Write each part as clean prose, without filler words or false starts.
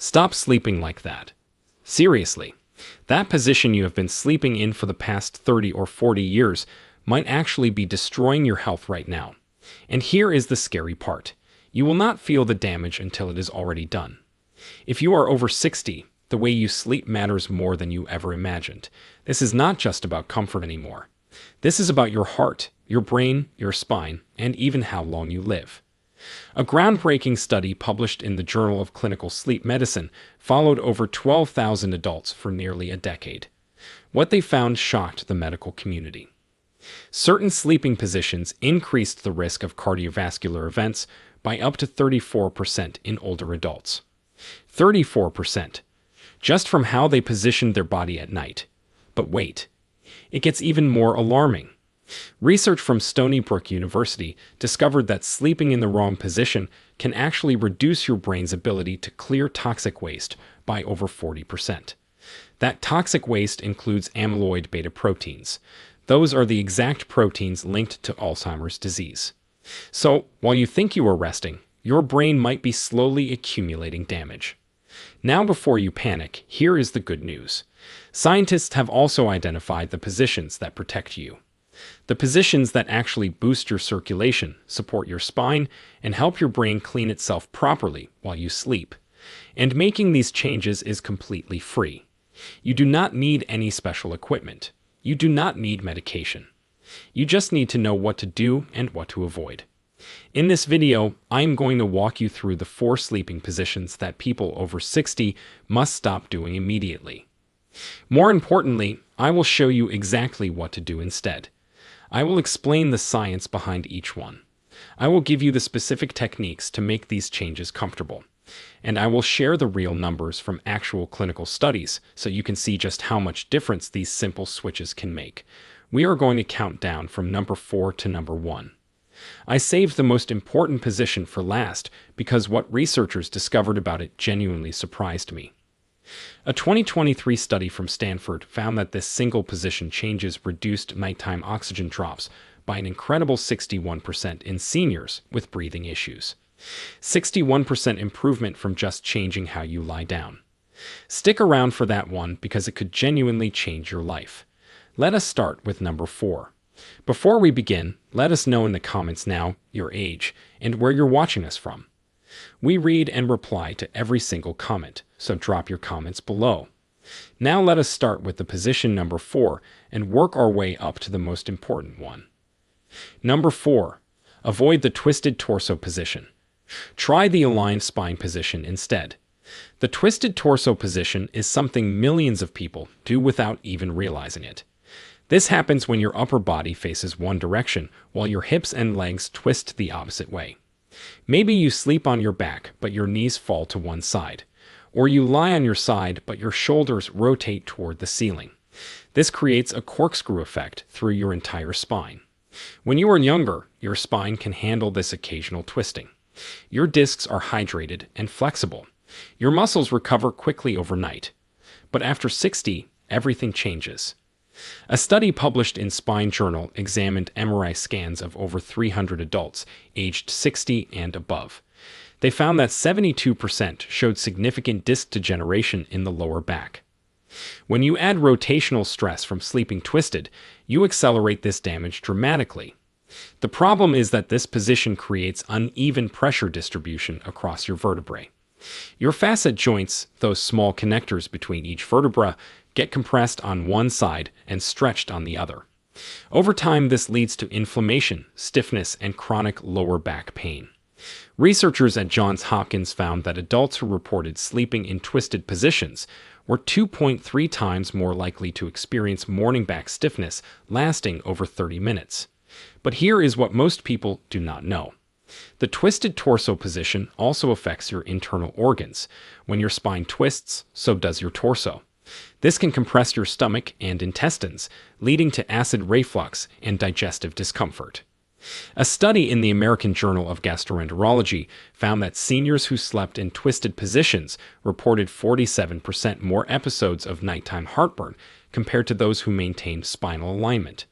Stop sleeping like that. Seriously, that position you have been sleeping in for the past 30 or 40 years might actually be destroying your health right now. And here is the scary part. You will not feel the damage until it is already done. If you are over 60, the way you sleep matters more than you ever imagined. This is not just about comfort anymore. This is about your heart, your brain, your spine, and even how long you live. A groundbreaking study published in the Journal of Clinical Sleep Medicine followed over 12,000 adults for nearly a decade. What they found shocked the medical community. Certain sleeping positions increased the risk of cardiovascular events by up to 34% in older adults. 34%, just from how they positioned their body at night. But wait, it gets even more alarming. Research from Stony Brook University discovered that sleeping in the wrong position can actually reduce your brain's ability to clear toxic waste by over 40%. That toxic waste includes amyloid beta proteins. Those are the exact proteins linked to Alzheimer's disease. So, while you think you are resting, your brain might be slowly accumulating damage. Now, before you panic, here is the good news. Scientists have also identified the positions that protect you. The positions that actually boost your circulation, support your spine, and help your brain clean itself properly while you sleep. And making these changes is completely free. You do not need any special equipment. You do not need medication. You just need to know what to do and what to avoid. In this video, I am going to walk you through the 4 sleeping positions that people over 60 must stop doing immediately. More importantly, I will show you exactly what to do instead. I will explain the science behind each one. I will give you the specific techniques to make these changes comfortable. And I will share the real numbers from actual clinical studies so you can see just how much difference these simple switches can make. We are going to count down from number 4 to number 1. I saved the most important position for last because what researchers discovered about it genuinely surprised me. A 2023 study from Stanford found that this single position changes reduced nighttime oxygen drops by an incredible 61% in seniors with breathing issues. 61% improvement from just changing how you lie down. Stick around for that one because it could genuinely change your life. Let us start with number 4. Before we begin, let us know in the comments now your age and where you're watching us from. We read and reply to every single comment, so drop your comments below. Now let us start with the position number 4 and work our way up to the most important one. Number 4. Avoid the twisted torso position. Try the aligned spine position instead. The twisted torso position is something millions of people do without even realizing it. This happens when your upper body faces one direction while your hips and legs twist the opposite way. Maybe you sleep on your back, but your knees fall to one side. Or you lie on your side, but your shoulders rotate toward the ceiling. This creates a corkscrew effect through your entire spine. When you are younger, your spine can handle this occasional twisting. Your discs are hydrated and flexible. Your muscles recover quickly overnight. But after 60, everything changes. A study published in Spine Journal examined MRI scans of over 300 adults aged 60 and above. They found that 72% showed significant disc degeneration in the lower back. When you add rotational stress from sleeping twisted, you accelerate this damage dramatically. The problem is that this position creates uneven pressure distribution across your vertebrae. Your facet joints, those small connectors between each vertebra, get compressed on one side and stretched on the other. Over time, this leads to inflammation, stiffness, and chronic lower back pain. Researchers at Johns Hopkins found that adults who reported sleeping in twisted positions were 2.3 times more likely to experience morning back stiffness lasting over 30 minutes. But here is what most people do not know. The twisted torso position also affects your internal organs. When your spine twists, so does your torso. This can compress your stomach and intestines, leading to acid reflux and digestive discomfort. A study in the American Journal of Gastroenterology found that seniors who slept in twisted positions reported 47% more episodes of nighttime heartburn compared to those who maintained spinal alignment.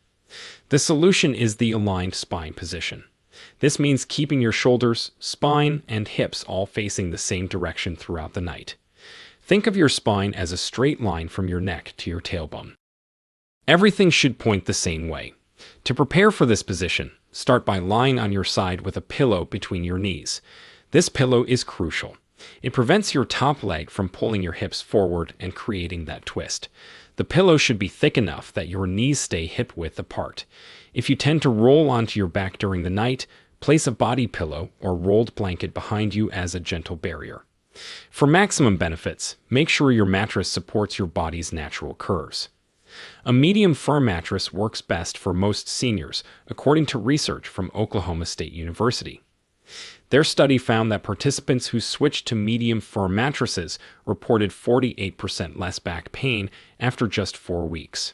The solution is the aligned spine position. This means keeping your shoulders, spine, and hips all facing the same direction throughout the night. Think of your spine as a straight line from your neck to your tailbone. Everything should point the same way. To prepare for this position, start by lying on your side with a pillow between your knees. This pillow is crucial. It prevents your top leg from pulling your hips forward and creating that twist. The pillow should be thick enough that your knees stay hip-width apart. If you tend to roll onto your back during the night, place a body pillow or rolled blanket behind you as a gentle barrier. For maximum benefits, make sure your mattress supports your body's natural curves. A medium firm mattress works best for most seniors, according to research from Oklahoma State University. Their study found that participants who switched to medium firm mattresses reported 48% less back pain after just 4 weeks.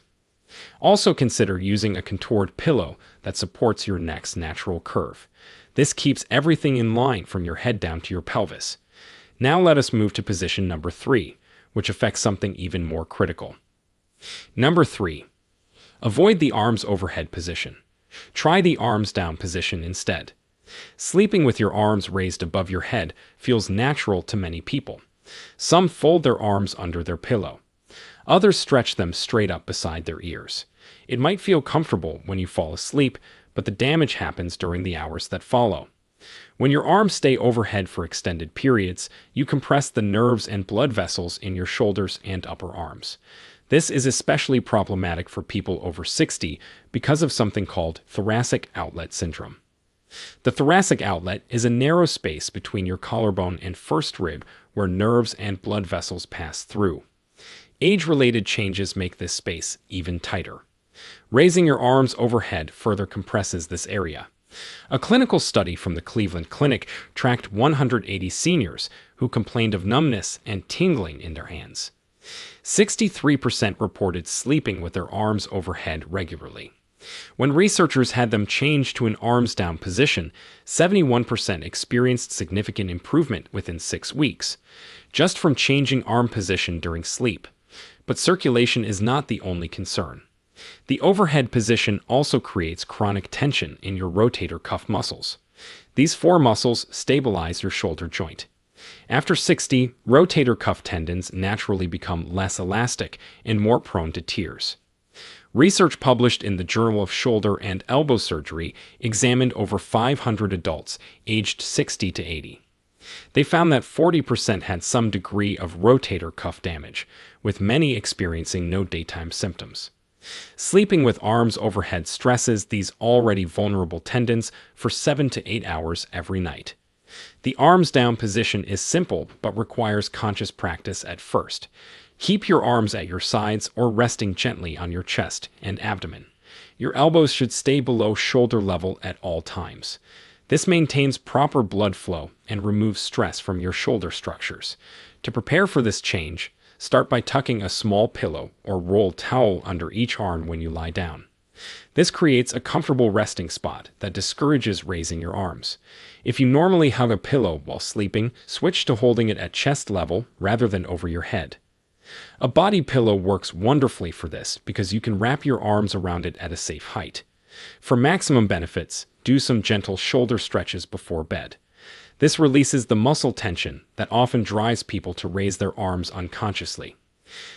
Also consider using a contoured pillow that supports your neck's natural curve. This keeps everything in line from your head down to your pelvis. Now let us move to position number 3, which affects something even more critical. Number 3. Avoid the arms overhead position. Try the arms down position instead. Sleeping with your arms raised above your head feels natural to many people. Some fold their arms under their pillow. Others stretch them straight up beside their ears. It might feel comfortable when you fall asleep, but the damage happens during the hours that follow. When your arms stay overhead for extended periods, you compress the nerves and blood vessels in your shoulders and upper arms. This is especially problematic for people over 60 because of something called thoracic outlet syndrome. The thoracic outlet is a narrow space between your collarbone and first rib where nerves and blood vessels pass through. Age-related changes make this space even tighter. Raising your arms overhead further compresses this area. A clinical study from the Cleveland Clinic tracked 180 seniors who complained of numbness and tingling in their hands. 63% reported sleeping with their arms overhead regularly. When researchers had them change to an arms-down position, 71% experienced significant improvement within 6 weeks, just from changing arm position during sleep. But circulation is not the only concern. The overhead position also creates chronic tension in your rotator cuff muscles. These 4 muscles stabilize your shoulder joint. After 60, rotator cuff tendons naturally become less elastic and more prone to tears. Research published in the Journal of Shoulder and Elbow Surgery examined over 500 adults aged 60 to 80. They found that 40% had some degree of rotator cuff damage, with many experiencing no daytime symptoms. Sleeping with arms overhead stresses these already vulnerable tendons for 7 to 8 hours every night. The arms down position is simple but requires conscious practice at first. Keep your arms at your sides or resting gently on your chest and abdomen. Your elbows should stay below shoulder level at all times. This maintains proper blood flow and removes stress from your shoulder structures. To prepare for this change, start by tucking a small pillow or rolled towel under each arm when you lie down. This creates a comfortable resting spot that discourages raising your arms. If you normally hug a pillow while sleeping, switch to holding it at chest level rather than over your head. A body pillow works wonderfully for this because you can wrap your arms around it at a safe height. For maximum benefits, do some gentle shoulder stretches before bed. This releases the muscle tension that often drives people to raise their arms unconsciously.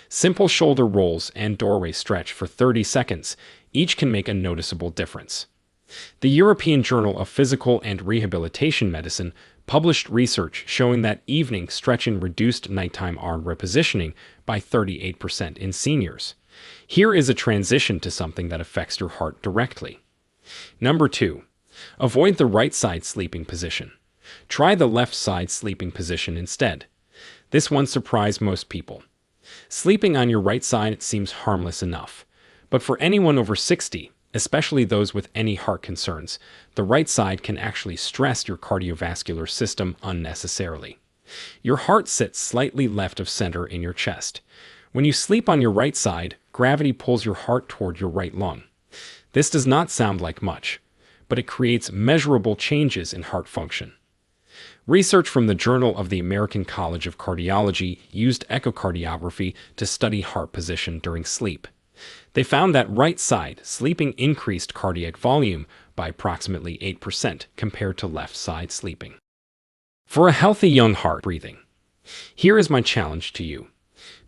Simple shoulder rolls and doorway stretch for 30 seconds each can make a noticeable difference. The European Journal of Physical and Rehabilitation Medicine published research showing that evening stretching reduced nighttime arm repositioning by 38% in seniors. Here is a transition to something that affects your heart directly. Number 2. Avoid the right side sleeping position. Try the left side sleeping position instead. This one surprised most people. Sleeping on your right side seems harmless enough. But for anyone over 60, especially those with any heart concerns, the right side can actually stress your cardiovascular system unnecessarily. Your heart sits slightly left of center in your chest. When you sleep on your right side, gravity pulls your heart toward your right lung. This does not sound like much, but it creates measurable changes in heart function. Research from the Journal of the American College of Cardiology used echocardiography to study heart position during sleep. They found that right side sleeping increased cardiac volume by approximately 8% compared to left side sleeping. For a healthy young heart, breathing. Here is my challenge to you.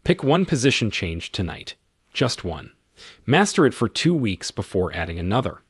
Pick one position change tonight. Just one. Master it for 2 weeks before adding another.